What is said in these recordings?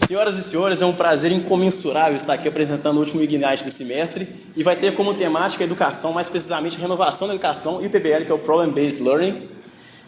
Senhoras e senhores, é um prazer incomensurável estar aqui apresentando o último Ignite do semestre e vai ter como temática a educação, mais precisamente a renovação da educação e o PBL, que é o Problem Based Learning.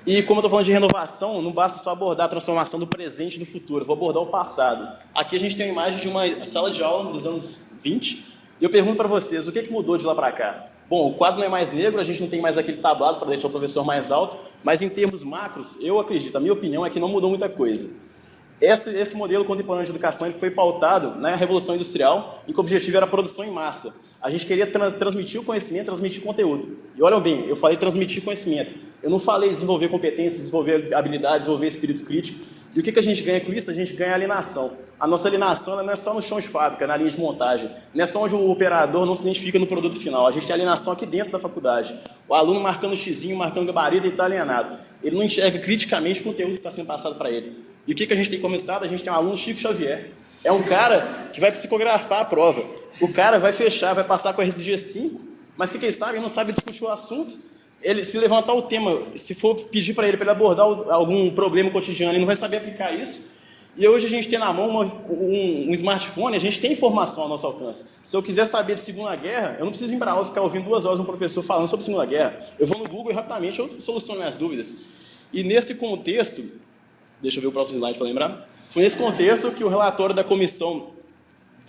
E como eu estou falando de renovação, não basta só abordar a transformação do presente e do futuro, eu vou abordar o passado. Aqui a gente tem uma imagem de uma sala de aula dos anos 20 e eu pergunto para vocês, o que mudou de lá para cá? Bom, o quadro não é mais negro, a gente não tem mais aquele tablado para deixar o professor mais alto, mas em termos macros, eu acredito, a minha opinião é que não mudou muita coisa. Esse modelo contemporâneo de educação ele foi pautado na Revolução Industrial, em que o objetivo era a produção em massa. A gente queria transmitir o conhecimento, transmitir conteúdo. E olham bem, eu falei transmitir conhecimento. Eu não falei desenvolver competências, desenvolver habilidades, desenvolver espírito crítico. E o que a gente ganha com isso? A gente ganha alienação. A nossa alienação não é só no chão de fábrica, na linha de montagem. Não é só onde o operador não se identifica no produto final. A gente tem alienação aqui dentro da faculdade. O aluno marcando xizinho, marcando gabarito, ele está alienado. Ele não enxerga criticamente o conteúdo que está sendo passado para ele. E o que a gente tem como resultado? A gente tem um aluno Chico Xavier. É um cara que vai psicografar a prova. O cara vai fechar, vai passar com a RSG 5, mas o que ele sabe? Ele não sabe discutir o assunto. Ele, se levantar o tema, se for pedir para ele abordar algum problema cotidiano, ele não vai saber aplicar isso. E hoje a gente tem na mão um smartphone, a gente tem informação ao nosso alcance. Se eu quiser saber de Segunda Guerra, eu não preciso ir para aula ficar ouvindo 2 horas um professor falando sobre Segunda Guerra. Eu vou no Google e rapidamente eu soluciono minhas dúvidas. E nesse contexto, deixa eu ver o próximo slide para lembrar, foi nesse contexto que o relatório da comissão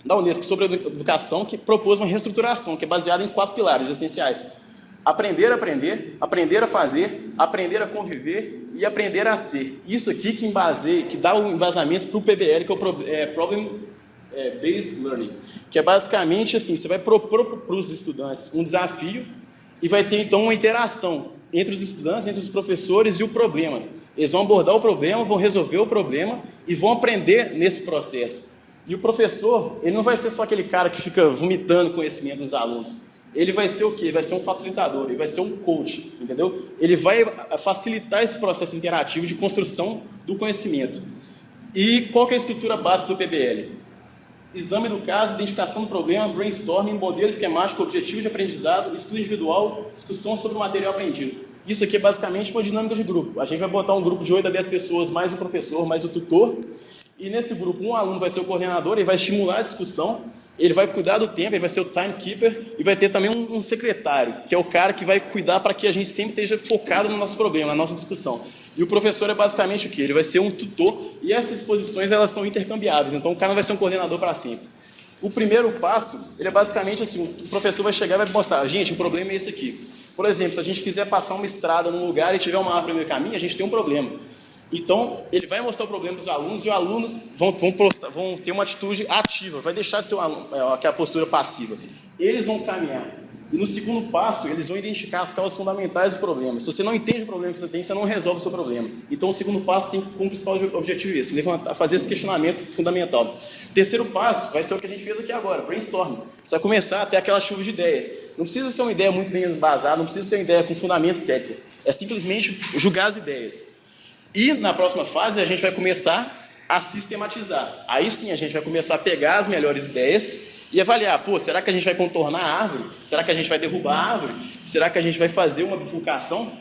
da Unesco sobre a educação que propôs uma reestruturação, que é baseada em 4 pilares essenciais. Aprender a aprender, aprender a fazer, aprender a conviver e aprender a ser. Isso aqui que dá o embasamento para o PBL, que é o Problem Based Learning, que é basicamente assim, você vai propor para os estudantes um desafio e vai ter então uma interação entre os estudantes, entre os professores e o problema. Eles vão abordar o problema, vão resolver o problema e vão aprender nesse processo. E o professor, ele não vai ser só aquele cara que fica vomitando conhecimento nos alunos. Ele vai ser o quê? Ele vai ser um facilitador, ele vai ser um coach, entendeu? Ele vai facilitar esse processo interativo de construção do conhecimento. E qual que é a estrutura básica do PBL? Exame do caso, identificação do problema, brainstorming, modelo esquemático, objetivo de aprendizado, estudo individual, discussão sobre o material aprendido. Isso aqui é basicamente uma dinâmica de grupo. A gente vai botar um grupo de 8 a 10 pessoas, mais o professor, mais o tutor. E nesse grupo, um aluno vai ser o coordenador, ele vai estimular a discussão, ele vai cuidar do tempo, ele vai ser o timekeeper e vai ter também um secretário, que é o cara que vai cuidar para que a gente sempre esteja focado no nosso problema, na nossa discussão. E o professor é basicamente o quê? Ele vai ser um tutor e essas posições elas são intercambiáveis, então o cara não vai ser um coordenador para sempre. O primeiro passo, ele é basicamente assim, o professor vai chegar e vai mostrar, gente, o problema é esse aqui. Por exemplo, se a gente quiser passar uma estrada num lugar e tiver uma árvore no meio do caminho, a gente tem um problema. Então, ele vai mostrar o problema dos alunos e os alunos vão ter uma atitude ativa, vai deixar de ser aquela postura passiva. Eles vão caminhar. E no segundo passo, eles vão identificar as causas fundamentais do problema. Se você não entende o problema que você tem, você não resolve o seu problema. Então, o segundo passo tem como principal objetivo esse, fazer esse questionamento fundamental. O terceiro passo vai ser o que a gente fez aqui agora, brainstorming. Você vai começar a ter aquela chuva de ideias. Não precisa ser uma ideia muito bem embasada, não precisa ser uma ideia com fundamento técnico. É simplesmente julgar as ideias. E, na próxima fase, a gente vai começar a sistematizar. Aí sim, a gente vai começar a pegar as melhores ideias e avaliar, pô, será que a gente vai contornar a árvore? Será que a gente vai derrubar a árvore? Será que a gente vai fazer uma bifurcação?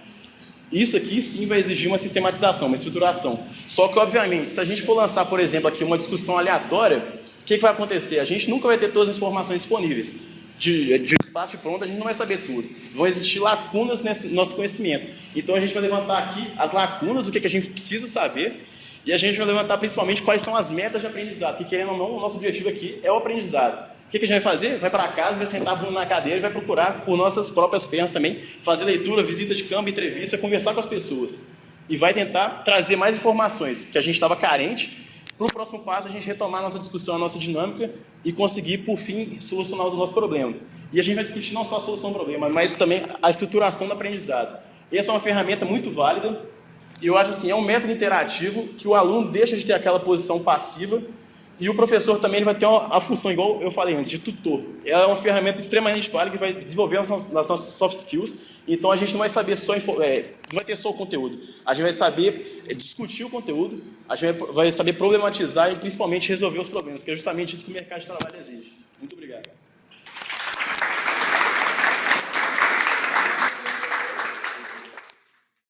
Isso aqui sim vai exigir uma sistematização, uma estruturação. Só que, obviamente, se a gente for lançar, por exemplo, aqui uma discussão aleatória, o que vai acontecer? A gente nunca vai ter todas as informações disponíveis. De bate pronto, a gente não vai saber tudo. Vão existir lacunas nesse nosso conhecimento. Então, a gente vai levantar aqui as lacunas, o que a gente precisa saber, e a gente vai levantar principalmente quais são as metas de aprendizado, que querendo ou não, o nosso objetivo aqui é o aprendizado. O que a gente vai fazer? Vai para casa, vai sentar a bunda na cadeira e vai procurar por nossas próprias pernas também, fazer leitura, visita de campo, entrevista, conversar com as pessoas. E vai tentar trazer mais informações que a gente estava carente, para o próximo passo a gente retomar a nossa discussão, a nossa dinâmica e conseguir, por fim, solucionar o nosso problema. E a gente vai discutir não só a solução do problema, mas também a estruturação do aprendizado. Essa é uma ferramenta muito válida e eu acho assim, é um método interativo que o aluno deixa de ter aquela posição passiva e o professor também ele vai ter a função, igual eu falei antes, de tutor. Ela é uma ferramenta extremamente válida que vai desenvolver as nossas soft skills. Então, a gente não vai saber só, não vai ter só o conteúdo. A gente vai saber discutir o conteúdo, a gente vai saber problematizar e, principalmente, resolver os problemas, que é justamente isso que o mercado de trabalho exige. Muito obrigado.